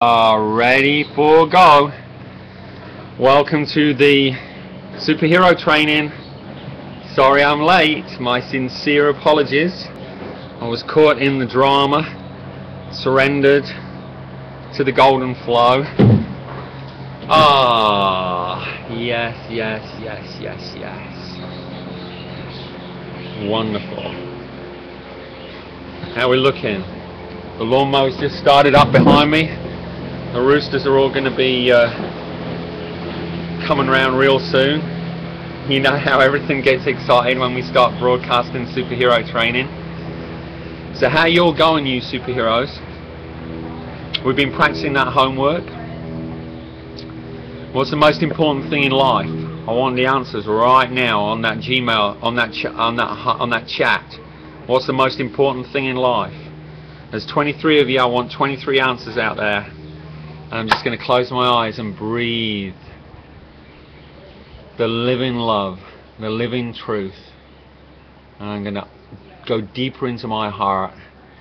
Ready for go. Welcome to the superhero training. Sorry I'm late, my sincere apologies. I was caught in the drama, surrendered to the golden flow. Yes. Wonderful. How are we looking? The lawnmower's just started up behind me. The roosters are all going to be coming around real soon. You know how everything gets excited when we start broadcasting superhero training. So how you all going, you superheroes? We've been practicing that homework. What's the most important thing in life? I want the answers right now on that Gmail, on that chat. What's the most important thing in life? There's 23 of you. I want 23 answers out there. And I'm just going to close my eyes and breathe the living love, the living truth. And I'm going to go deeper into my heart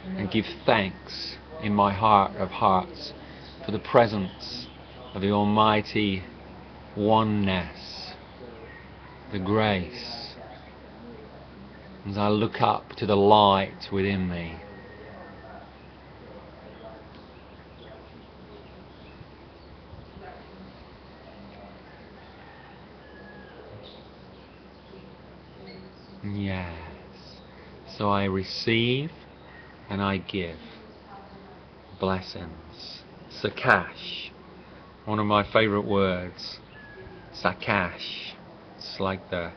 and give thanks in my heart of hearts for the presence of the Almighty Oneness, the grace. As I look up to the light within me, yes. So I receive and I give blessings. Sakash, one of my favorite words. Sakash. It's like the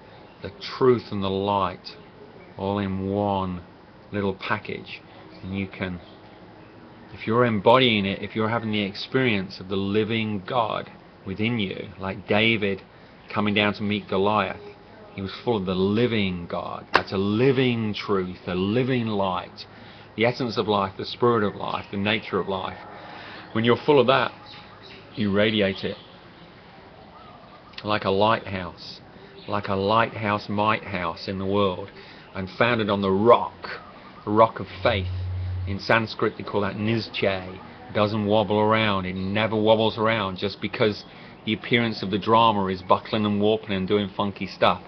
truth and the light all in one little package. And you can, if you're embodying it, if you're having the experience of the living God within you, like David coming down to meet Goliath, he was full of the living God. That's a living truth, a living light, the essence of life, the spirit of life, the nature of life. When you're full of that, you radiate it like a lighthouse might house in the world, and founded on the rock of faith. In Sanskrit they call that Nizjay. It doesn't wobble around, it never wobbles around just because the appearance of the drama is buckling and warping and doing funky stuff.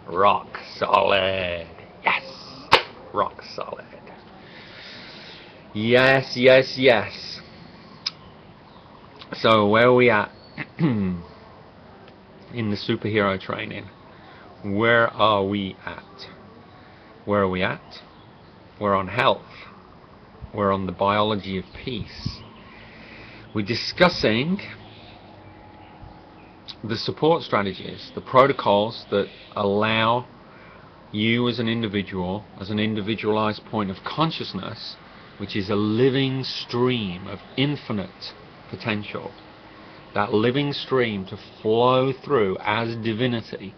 Rock solid. Yes. Rock solid. Yes. So where are we at in the superhero training? Where are we at? We're on health. We're on the biology of peace. We're discussing the support strategies, the protocols that allow you as an individual, as an individualized point of consciousness, which is a living stream of infinite potential, that living stream to flow through as divinity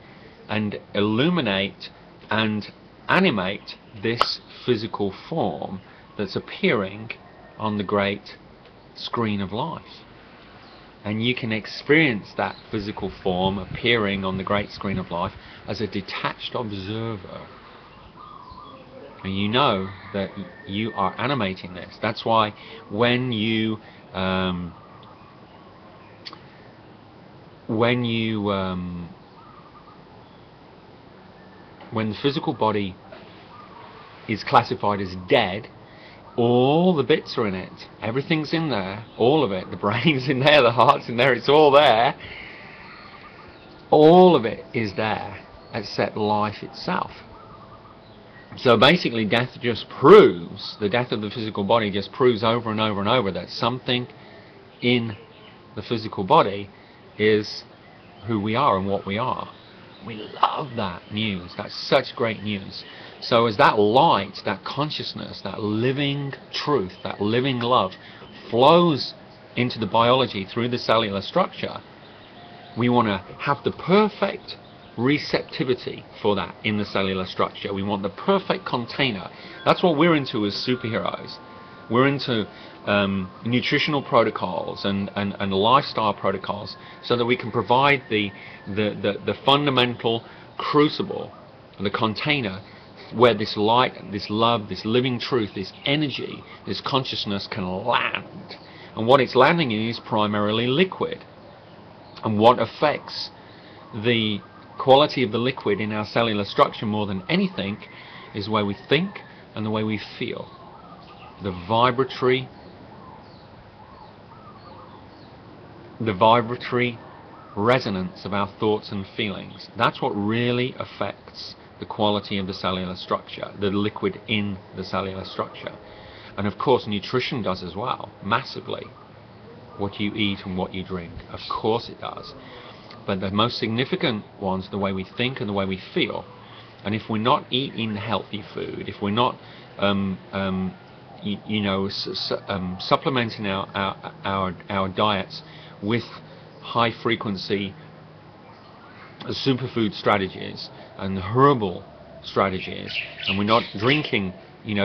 and illuminate and animate this physical form that's appearing on the great screen of life. And you can experience that physical form appearing on the great screen of life as a detached observer. And you know that you are animating this. That's why when the physical body is classified as dead, all the bits are in it. Everything's in there. All of it. The brain's in there, the heart's in there, it's all there. All of it is there, except life itself. So basically death just proves, the death of the physical body just proves over and over and over that something in the physical body is who we are and what we are. We love that news. That's such great news. So as that light, that consciousness, that living truth, that living love flows into the biology through the cellular structure, we want to have the perfect receptivity for that in the cellular structure. We want the perfect container. That's what we're into as superheroes. We're into nutritional protocols and lifestyle protocols so that we can provide the fundamental crucible, the container where this light, this love, this living truth, this energy, this consciousness can land. And what it's landing in is primarily liquid. And what affects the quality of the liquid in our cellular structure more than anything is the way we think and the way we feel. The vibratory resonance of our thoughts and feelings. That's what really affects the quality of the cellular structure, the liquid in the cellular structure. And of course nutrition does as well, massively. What you eat and what you drink, of course it does. But the most significant ones, the way we think and the way we feel. And if we're not eating healthy food, if we're not supplementing our diets with high frequency superfood strategies and herbal strategies, and we're not drinking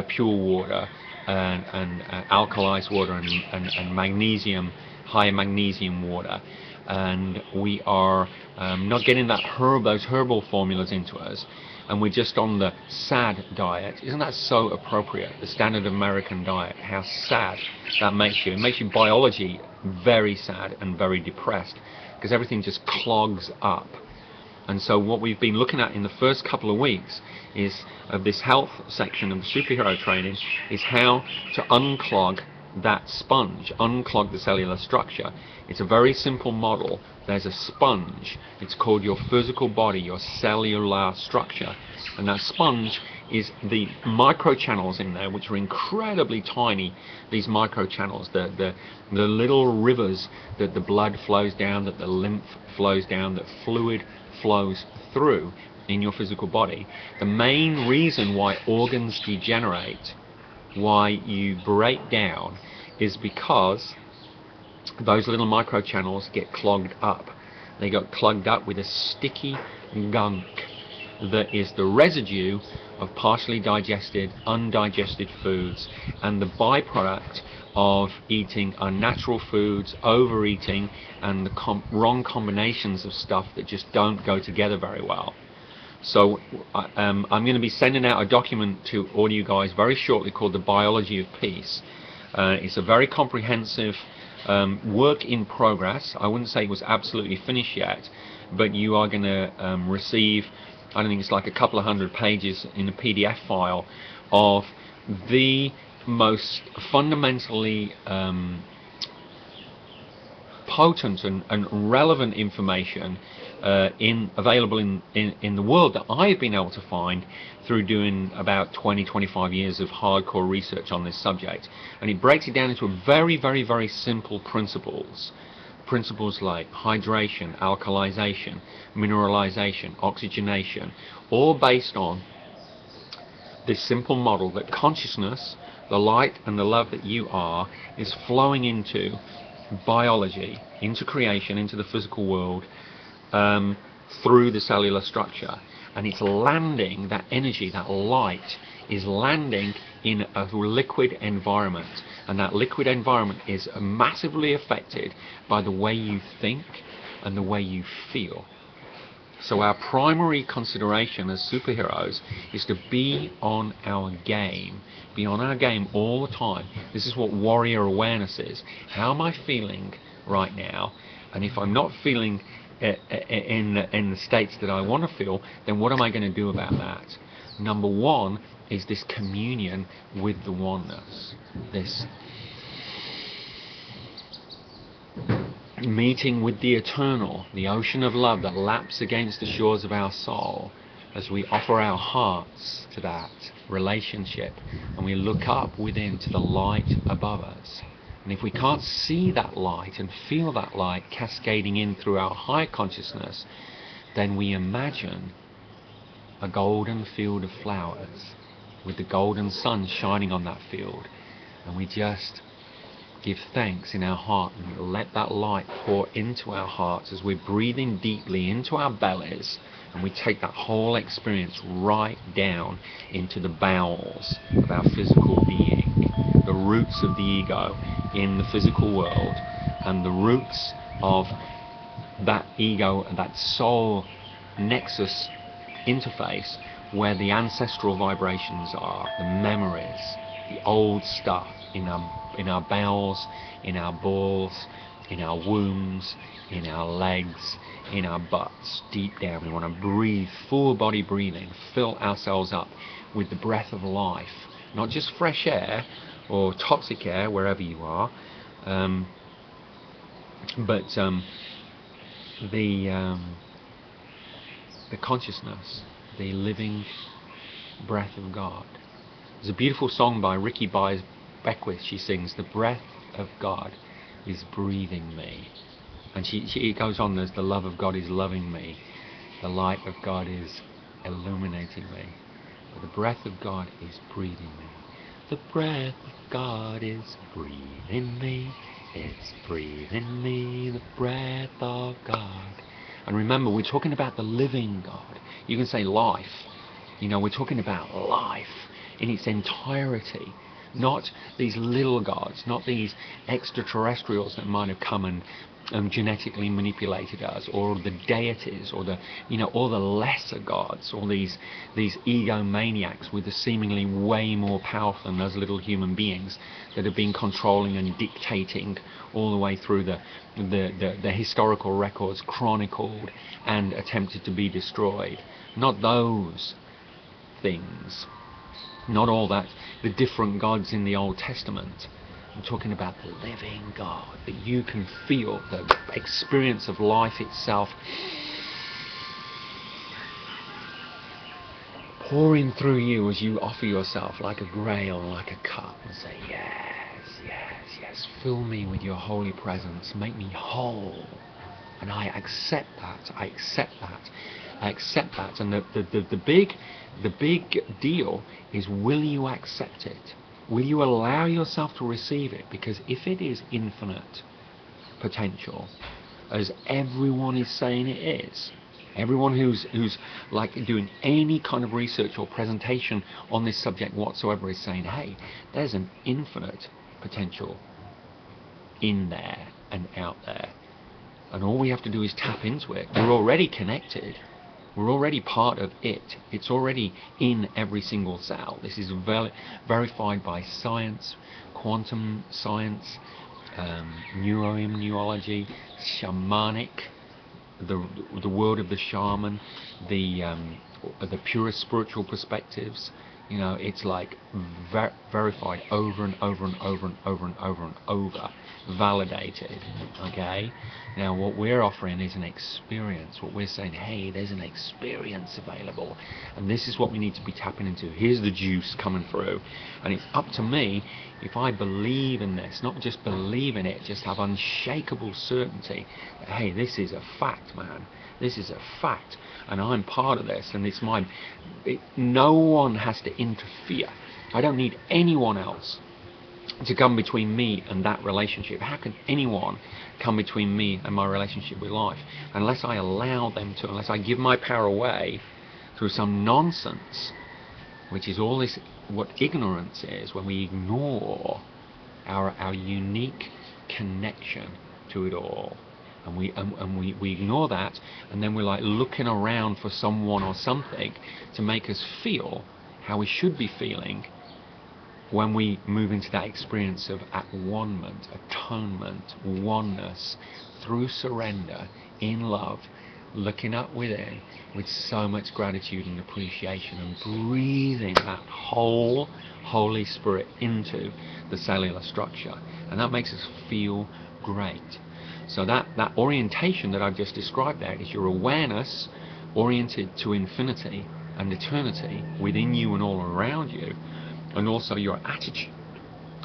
pure water and alkalized water and magnesium, high magnesium water, and we are not getting those herbal formulas into us, and we're just on the sad diet. Isn't that so appropriate? The standard American diet, how sad that makes you. It makes your biology very sad and very depressed, because everything just clogs up. And so what we've been looking at in the first couple of weeks is of this health section of the superhero training is how to unclog that sponge, unclog the cellular structure. It's a very simple model. There's a sponge. It's called your physical body, your cellular structure. And that sponge is the microchannels in there, which are incredibly tiny, these microchannels, the little rivers that the blood flows down, that the lymph flows down, that fluid flows through in your physical body. The main reason why organs degenerate, why you break down, is because those little microchannels get clogged up. They got clogged up with a sticky gunk that is the residue of partially digested, undigested foods, and the byproduct of eating unnatural foods, overeating, and the wrong combinations of stuff that just don't go together very well. So I'm going to be sending out a document to all you guys very shortly called The Biology of Peace. It's a very comprehensive work in progress. I wouldn't say it was absolutely finished yet, but you are going to receive, I don't think it's like a couple of hundred pages in a PDF file of the most fundamentally potent and relevant information available in the world that I've been able to find through doing about 20-25 years of hardcore research on this subject. And it breaks it down into very, very, very simple principles. Principles like hydration, alkalization, mineralization, oxygenation, all based on this simple model that consciousness, the light and the love that you are, is flowing into biology, into creation, into the physical world, through the cellular structure. And it's landing, that energy, that light is landing in a liquid environment, and that liquid environment is massively affected by the way you think and the way you feel. So our primary consideration as superheroes is to be on our game. Be on our game all the time. This is what warrior awareness is. How am I feeling right now? And if I'm not feeling in the states that I want to feel, then what am I going to do about that? Number one is this communion with the oneness. This meeting with the eternal, the ocean of love that laps against the shores of our soul, as we offer our hearts to that relationship and we look up within to the light above us. And if we can't see that light and feel that light cascading in through our high consciousness, then we imagine a golden field of flowers with the golden sun shining on that field, and we just give thanks in our heart and let that light pour into our hearts as we're breathing deeply into our bellies, and we take that whole experience right down into the bowels of our physical being, the roots of the ego in the physical world, and the roots of that ego and that soul nexus interface where the ancestral vibrations are, the memories, the old stuff in our bowels, in our balls, in our wombs, in our legs, in our butts, deep down. We want to breathe, full body breathing, fill ourselves up with the breath of life, not just fresh air or toxic air wherever you are, but the consciousness, the living breath of God. There's a beautiful song by Ricky Beckwith. She sings, "The breath of God is breathing me." And it goes on, there's the love of God is loving me. The light of God is illuminating me. But the breath of God is breathing me. The breath of God is breathing me. It's breathing me, the breath of God. And remember, we're talking about the living God. You can say life. You know, we're talking about life in its entirety. Not these little gods, not these extraterrestrials that might have come and genetically manipulated us, or the deities, or the, you know, all the lesser gods, all these egomaniacs with the seemingly way more powerful than those little human beings that have been controlling and dictating all the way through the historical records chronicled and attempted to be destroyed. Not those things. Not all that, the different gods in the Old Testament. I'm talking about the living God, that you can feel the experience of life itself pouring through you as you offer yourself like a grail, like a cup, and say, yes, yes, yes, fill me with your holy presence, make me whole. And I accept that, I accept that, I accept that. And the big deal is, will you accept it? Will you allow yourself to receive it? Because if it is infinite potential, as everyone is saying it is, everyone who's like doing any kind of research or presentation on this subject whatsoever is saying, hey, there's an infinite potential in there and out there. And all we have to do is tap into it. We're already connected. We're already part of it. It's already in every single cell. This is verified by science, quantum science, neuroimmunology, shamanic, the world of the shaman, the purest spiritual perspectives. You know, it's like verified over and over and over and over and over and over, validated. Okay, now what we're offering is an experience. What we're saying, hey, there's an experience available, and this is what we need to be tapping into. Here's the juice coming through, and it's up to me if I believe in this, not just believe in it, just have unshakable certainty that, hey, this is a fact, man. This is a fact, and I'm part of this, and it's mine. No one has to interfere. I don't need anyone else to come between me and that relationship. How can anyone come between me and my relationship with life? Unless I allow them to, unless I give my power away through some nonsense, which is all this, what ignorance is, when we ignore our unique connection to it all. And we ignore that, and then we're like looking around for someone or something to make us feel how we should be feeling when we move into that experience of at-one-ment, atonement, oneness, through surrender, in love, looking up within with so much gratitude and appreciation, and breathing that whole Holy Spirit into the cellular structure. And that makes us feel great. So that orientation that I've just described there is your awareness oriented to infinity and eternity within you and all around you, and also your attitude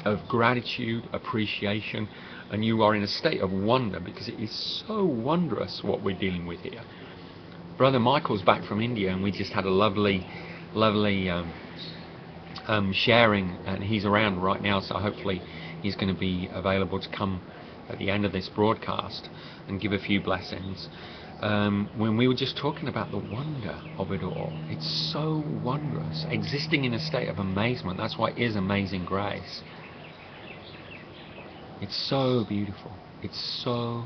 of gratitude, appreciation, and you are in a state of wonder, because it is so wondrous what we're dealing with here. Brother Michael's back from India, and we just had a lovely sharing, and he's around right now, so hopefully he's going to be available to come at the end of this broadcast and give a few blessings. When we were just talking about the wonder of it all, it's so wondrous, existing in a state of amazement. That's why it is amazing grace. It's so beautiful. It's so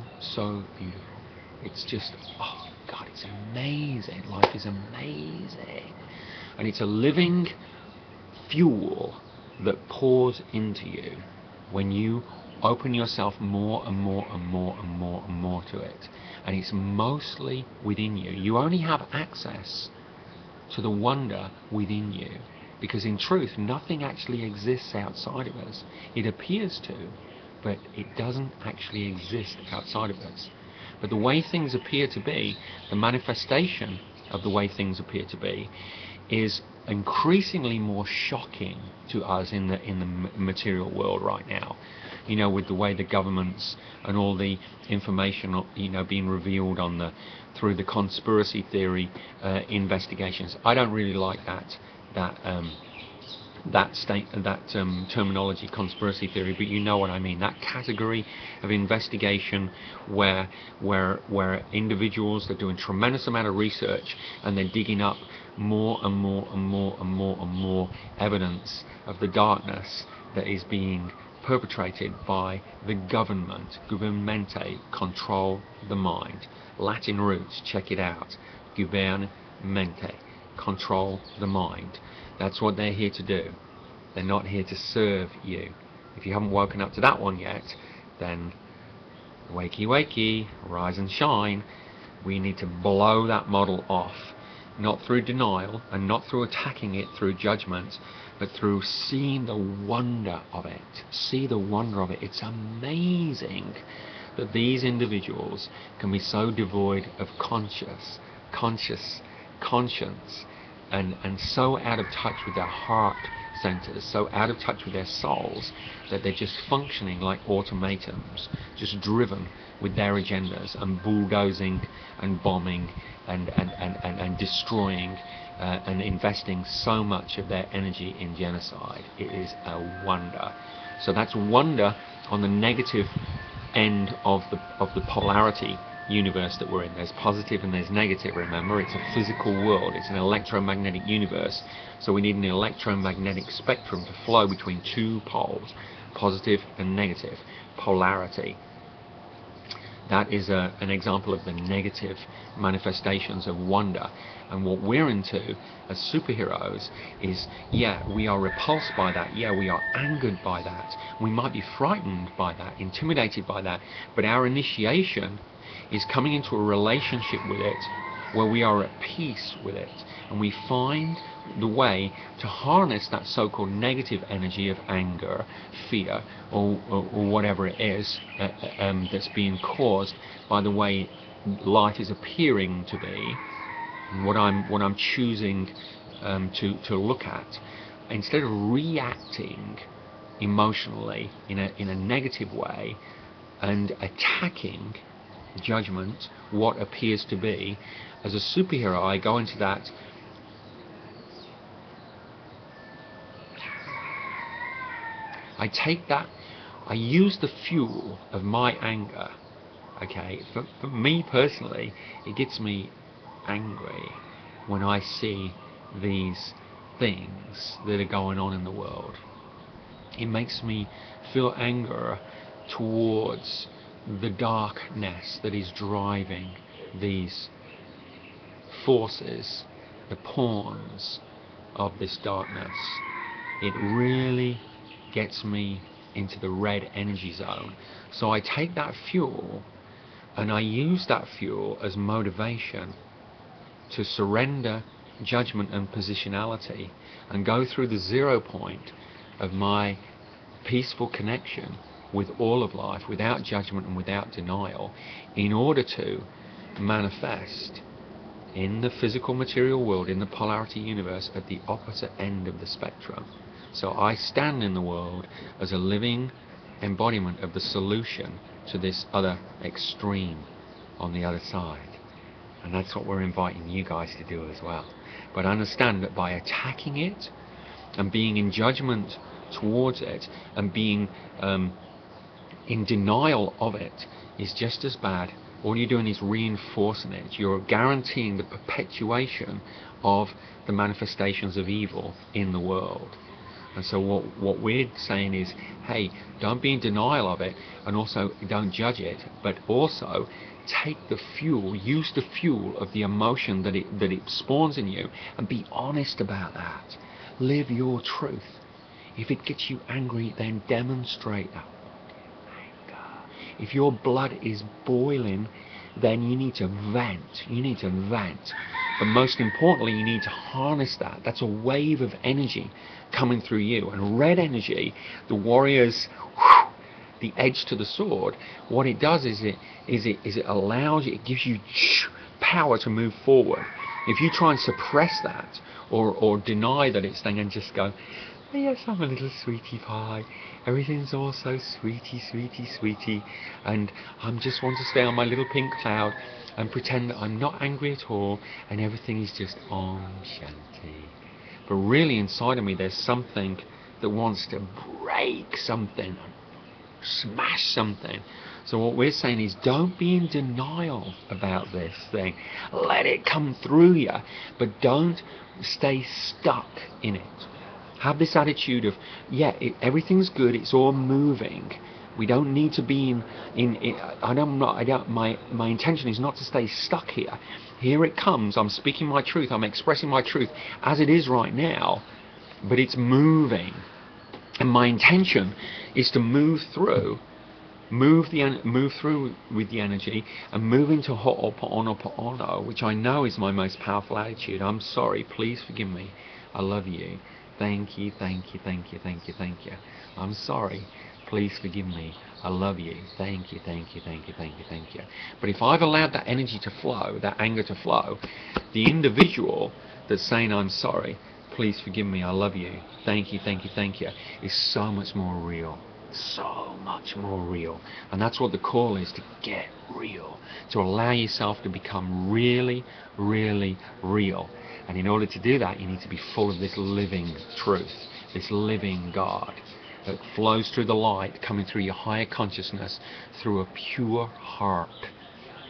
beautiful. It's just, oh God, it's amazing. Life is amazing. and it's a living fuel that pours into you when you open yourself more and more and more and more and more to it. And it's mostly within you. You only have access to the wonder within you, because in truth nothing actually exists outside of us. It appears to, but it doesn't actually exist outside of us. But the way things appear to be, the manifestation of the way things appear to be, is increasingly more shocking to us in the material world right now. You know, with the way the governments and all the information, you know, being revealed on through the conspiracy theory investigations. I don't really like that terminology, conspiracy theory, but you know what I mean. That category of investigation where individuals are doing tremendous amount of research and they're digging up more and more and more and more and more evidence of the darkness that is being perpetrated by the government. Governmente, control the mind. Latin roots, check it out. Governmente, control the mind. That's what they're here to do. They're not here to serve you. If you haven't woken up to that one yet, then wakey wakey, rise and shine. We need to blow that model off, not through denial and not through attacking it through judgment, but through seeing the wonder of it. See the wonder of it. It's amazing that these individuals can be so devoid of conscience and so out of touch with their heart centers, so out of touch with their souls, that they're just functioning like automatons, just driven with their agendas and bulldozing and bombing and destroying and investing so much of their energy in genocide. It is a wonder. So that's wonder on the negative end of the polarity universe that we're in. There's positive and there's negative. Remember, it's a physical world. It's an electromagnetic universe. So we need an electromagnetic spectrum to flow between two poles, positive and negative, polarity. That is an example of the negative manifestations of wonder. And what we're into as superheroes is, yeah, we are repulsed by that. Yeah, we are angered by that. We might be frightened by that, intimidated by that. But our initiation is coming into a relationship with it where we are at peace with it. And we find the way to harness that so-called negative energy of anger, fear, or whatever it is that's being caused by the way life is appearing to be, and what I'm choosing to look at, instead of reacting emotionally in a negative way and attacking judgment, what appears to be. As a superhero, I go into that I take that, I use the fuel of my anger. Okay, for me personally, it gets me angry when I see these things that are going on in the world. It makes me feel anger towards the darkness that is driving these forces, the pawns of this darkness. It really gets me into the red energy zone. So I take that fuel and I use that fuel as motivation to surrender judgment and positionality and go through the 0 point of my peaceful connection with all of life, without judgment and without denial, in order to manifest in the physical material world, in the polarity universe, at the opposite end of the spectrum. So I stand in the world as a living embodiment of the solution to this other extreme on the other side. And that's what we're inviting you guys to do as well. But understand that by attacking it and being in judgment towards it and being in denial of it is just as bad. All you're doing is reinforcing it. You're guaranteeing the perpetuation of the manifestations of evil in the world. And so what we're saying is, hey, don't be in denial of it, and also don't judge it, but also take the fuel, use the fuel of the emotion that it spawns in you, and be honest about that. Live your truth. If it gets you angry, then demonstrate that anger. If your blood is boiling, then you need to vent. You need to vent. But most importantly, you need to harness that. That's a wave of energy coming through you. And red energy, the warrior's, the edge to the sword, what it does is it allows you, it gives you power to move forward. If you try and suppress that or deny that it's thing and just go, oh, yes, I'm a little sweetie pie, everything's all so sweetie, sweetie, sweetie, and I just want to stay on my little pink cloud and pretend that I'm not angry at all and everything is just Om Shanti. But really inside of me there's something that wants to break something, smash something. So what we're saying is, don't be in denial about this thing. Let it come through you, but don't stay stuck in it. Have this attitude of, yeah, everything's good, it's all moving. We don't need to be my intention is not to stay stuck here. Here it comes, I'm speaking my truth, I'm expressing my truth as it is right now, but it's moving. And my intention is to move through with the energy and move into Ho'oponopono, which I know is my most powerful attitude. I'm sorry, please forgive me. I love you. Thank you, thank you, thank you, thank you, thank you. I'm sorry. Please forgive me. I love you. Thank you, thank you, thank you, thank you, thank you. But if I've allowed that energy to flow, that anger to flow, the individual that's saying I'm sorry, please forgive me, I love you, thank you, thank you, thank you, is so much more real. So much more real. And that's what the call is, to get real. To allow yourself to become really, really real. And in order to do that, you need to be full of this living truth, this living God that flows through the light, coming through your higher consciousness, through a pure heart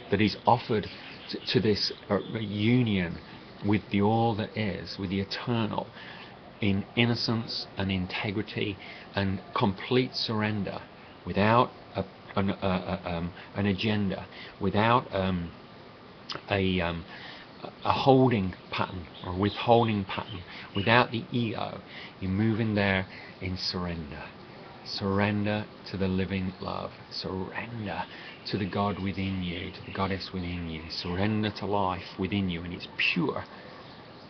that is offered to this union with the all that is, with the eternal, in innocence and integrity and complete surrender, without an agenda, without a holding pattern or withholding pattern, without the ego. You move in there in surrender. Surrender to the living love. Surrender to the God within you, to the goddess within you. Surrender to life within you in its pure,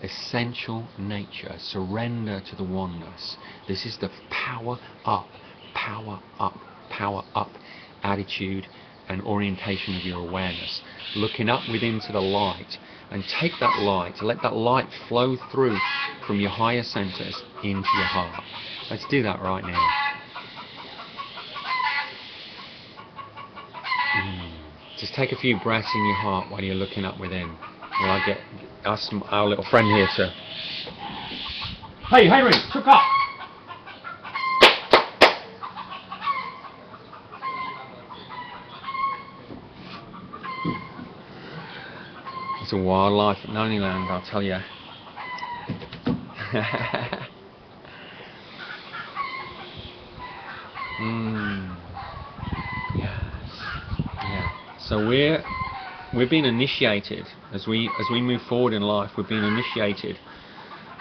essential nature. Surrender to the oneness. This is the power up, power up, power up attitude and orientation of your awareness. Looking up within to the light, and take that light, let that light flow through from your higher centers into your heart. Let's do that right now. Just take a few breaths in your heart while you're looking up within. Well, I get ask our little friend here to. Hey, Henry, took up. It's a wildlife at Nonyland, I'll tell you. Yeah. So we're being initiated as we move forward in life. We're being initiated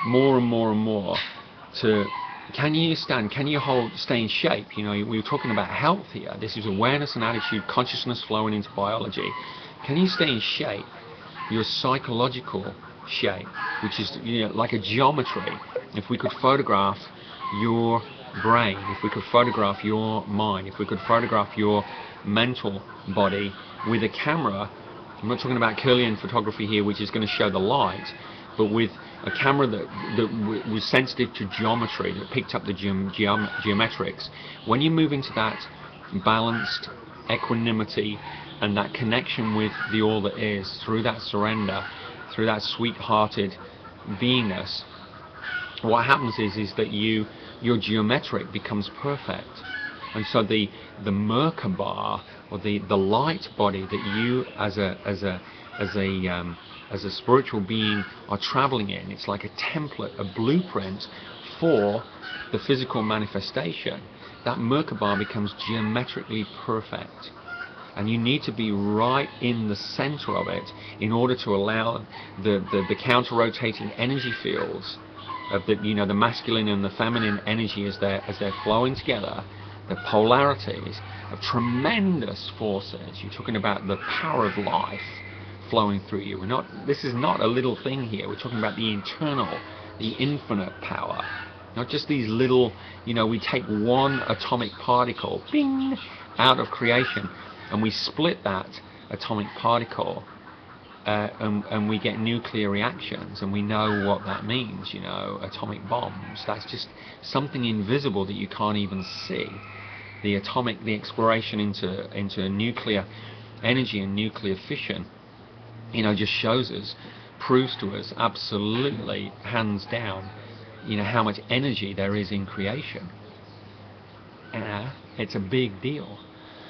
more and more and more to. Can you stand? Can you stay in shape? You know, we were talking about health here. This is awareness and attitude, consciousness flowing into biology. Can you stay in shape? Your psychological shape, which is, you know, like a geometry. If we could photograph your brain, if we could photograph your mind, if we could photograph your mental body with a camera, I'm not talking about Kirlian photography here, which is going to show the light, but with a camera that was sensitive to geometry, that picked up the geometrics. When you move into that balanced equanimity and that connection with the all that is, through that surrender, through that sweet-hearted beingness, what happens is that your geometric becomes perfect. And so the Merkaba, or the light body that you as a spiritual being are traveling in, it's like a template, a blueprint for the physical manifestation, that Merkaba becomes geometrically perfect. And you need to be right in the center of it in order to allow the counter-rotating energy fields of the masculine and the feminine energy as they're flowing together, the polarities of tremendous forces. You're talking about the power of life flowing through you. This is not a little thing here. We're talking about the internal, the infinite power. Not just these little, we take one atomic particle, bing, out of creation, and we split that atomic particle, and we get nuclear reactions, and we know what that means, atomic bombs. That's just something invisible that you can't even see. The exploration into nuclear energy and nuclear fission, just shows us, proves to us absolutely, hands down, how much energy there is in creation. It's a big deal.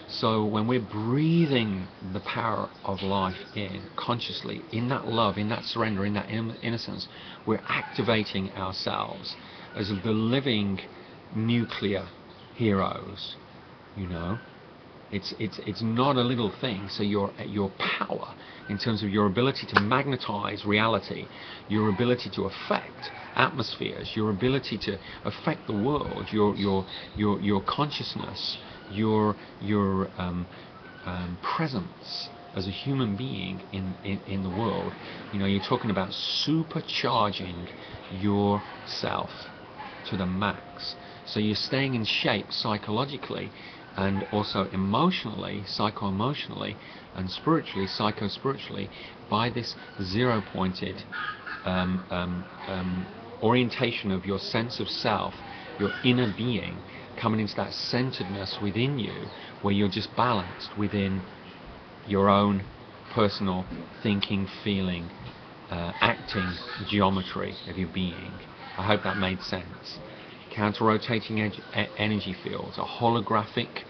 So when we're breathing the power of life in consciously, in that love, in that surrender, in that innocence, we're activating ourselves as the living nuclear heroes. It's not a little thing. So your power, in terms of your ability to magnetize reality, your ability to affect atmospheres, your ability to affect the world, your consciousness, your presence as a human being in the world. You're talking about supercharging yourself to the max. So you're staying in shape psychologically, and also emotionally, psycho-emotionally, and spiritually, psycho-spiritually, by this zero-pointed orientation of your sense of self, your inner being, coming into that centeredness within you, where you're just balanced within your own personal thinking, feeling, acting geometry of your being. I hope that made sense. Counter-rotating energy fields, a holographic,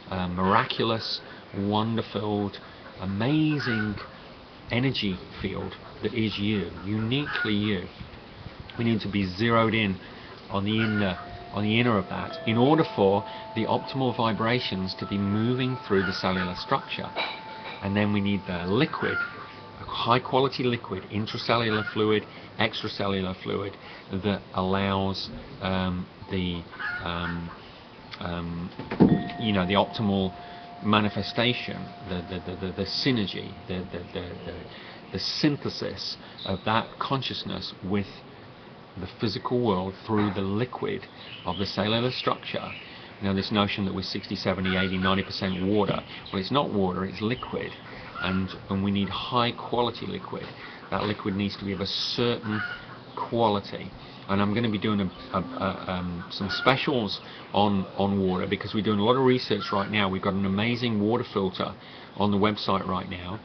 miraculous, wonder-filled, amazing energy field that is you, uniquely you. We need to be zeroed in on the inner of that in order for the optimal vibrations to be moving through the cellular structure. And then we need the liquid, a high quality liquid, intracellular fluid, extracellular fluid, that allows the optimal manifestation, the synergy, the synthesis of that consciousness with the physical world through the liquid of the cellular structure. This notion that we're 60, 70, 80, 90% water. Well, it's not water, it's liquid. And we need high quality liquid. That liquid needs to be of a certain quality. And I'm going to be doing some specials on water, because we're doing a lot of research right now. We've got an amazing water filter on the website right now,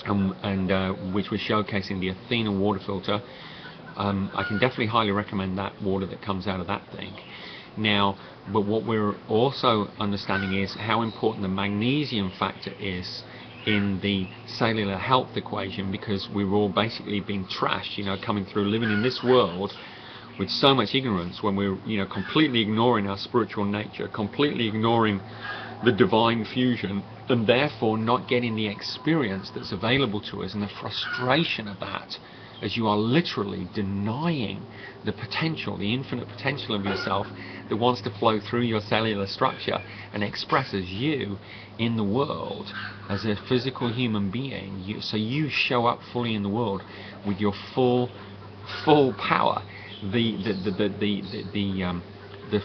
and which we're showcasing, the Athena water filter. I can definitely highly recommend that water that comes out of that thing. Now, but what we're also understanding is how important the magnesium factor is in the cellular health equation, because we've all basically been trashed, coming through, living in this world with so much ignorance, when we're completely ignoring our spiritual nature, completely ignoring the divine fusion, and therefore not getting the experience that's available to us, and the frustration of that, as you are literally denying the potential, the infinite potential of yourself that wants to flow through your cellular structure and express as you in the world as a physical human being. So you show up fully in the world with your full power. The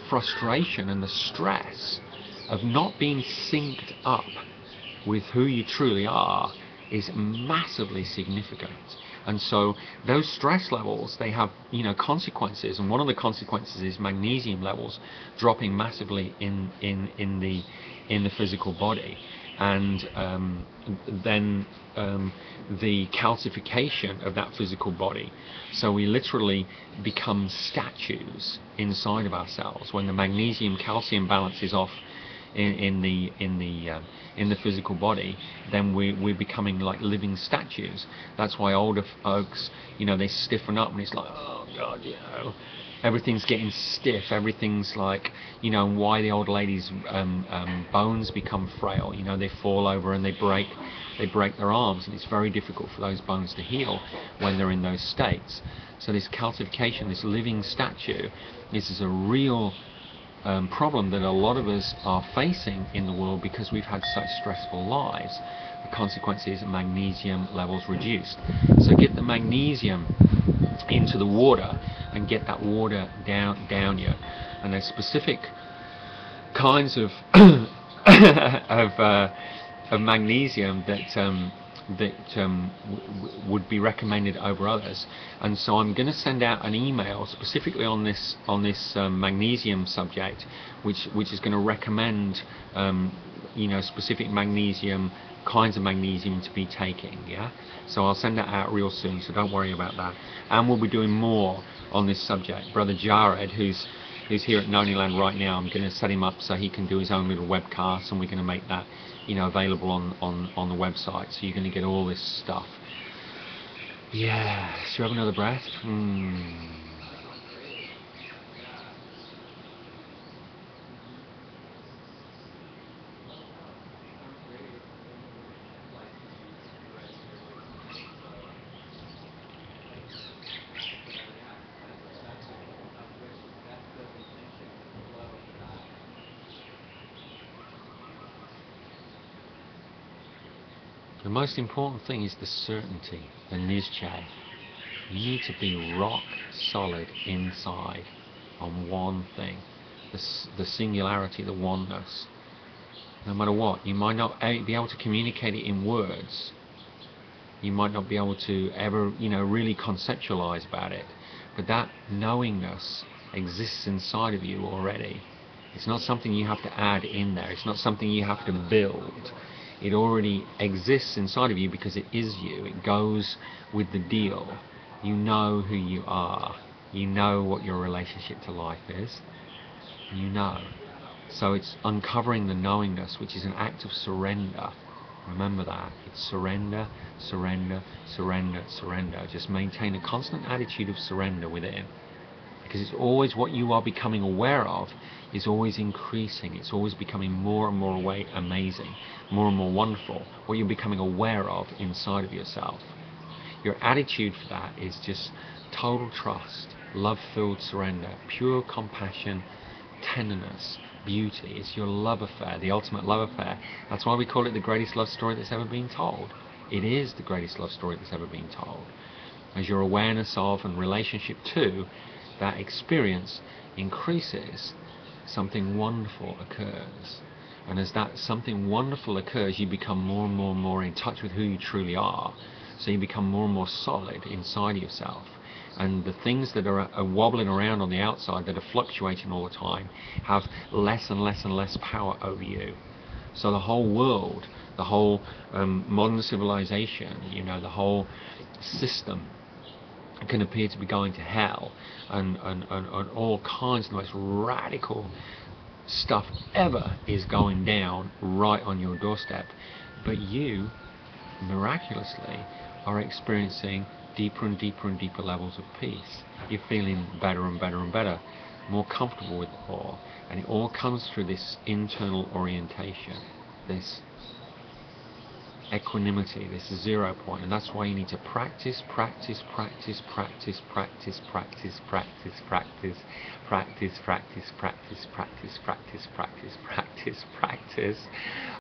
frustration and the stress of not being synced up with who you truly are is massively significant. And so those stress levels, they have consequences, and one of the consequences is magnesium levels dropping massively in the physical body, and then the calcification of that physical body. So we literally become statues inside of ourselves when the magnesium calcium balance is off in the physical body. Then we're becoming like living statues. That's why older folks, they stiffen up, and it's like, oh God, everything's getting stiff, everything's like, you know, why the old ladies' bones become frail. You know, they fall over and they break their arms, and it's very difficult for those bones to heal when they're in those states. So this calcification, this living statue, this is a real problem that a lot of us are facing in the world because we've had such stressful lives. The consequence is magnesium levels reduced. So get the magnesium into the water and get that water down you. And there's specific kinds of of magnesium that would be recommended over others. And so I'm going to send out an email specifically on this magnesium subject, which is going to recommend you know, specific magnesium kinds of magnesium to be taking. Yeah, so I'll send that out real soon, so don't worry about that. And we'll be doing more on this subject. Brother Jared, who's here at Noniland right now, I'm going to set him up so he can do his own little webcast, and we're going to make that, you know, available on the website, so you're going to get all this stuff. Yeah, should we have another breath? The most important thing is the certainty, the nizche. You need to be rock solid inside on one thing, the singularity, the oneness. No matter what, you might not be able to communicate it in words. You might not be able to ever, you know, really conceptualize about it. But that knowingness exists inside of you already. It's not something you have to add in there. It's not something you have to build. It already exists inside of you because it is you. It goes with the deal. You know who you are. You know what your relationship to life is. You know. So it's uncovering the knowingness, which is an act of surrender. Remember that. It's surrender, surrender, surrender, surrender. Just maintain a constant attitude of surrender within. Because it's always what you are becoming aware of is always increasing. It's always becoming more and more amazing, more and more wonderful. What you're becoming aware of inside of yourself. Your attitude for that is just total trust, love-filled surrender, pure compassion, tenderness, beauty. It's your love affair, the ultimate love affair. That's why we call it the greatest love story that's ever been told. It is the greatest love story that's ever been told. As your awareness of and relationship to that experience increases, something wonderful occurs. And as that something wonderful occurs, you become more and more and more in touch with who you truly are. So you become more and more solid inside yourself. And the things that are wobbling around on the outside, that are fluctuating all the time, have less and less and less power over you. So the whole world, the whole modern civilization, you know, the whole system can appear to be going to hell, and all kinds of the most radical stuff ever is going down right on your doorstep. But you, miraculously, are experiencing deeper and deeper and deeper levels of peace. You're feeling better and better and better, more comfortable with it all. And it all comes through this internal orientation, this equanimity, this 0 point. And that's why you need to practice, practice, practice, practice, practice, practice, practice, practice, practice, practice, practice, practice, practice, practice, practice, practice, practice,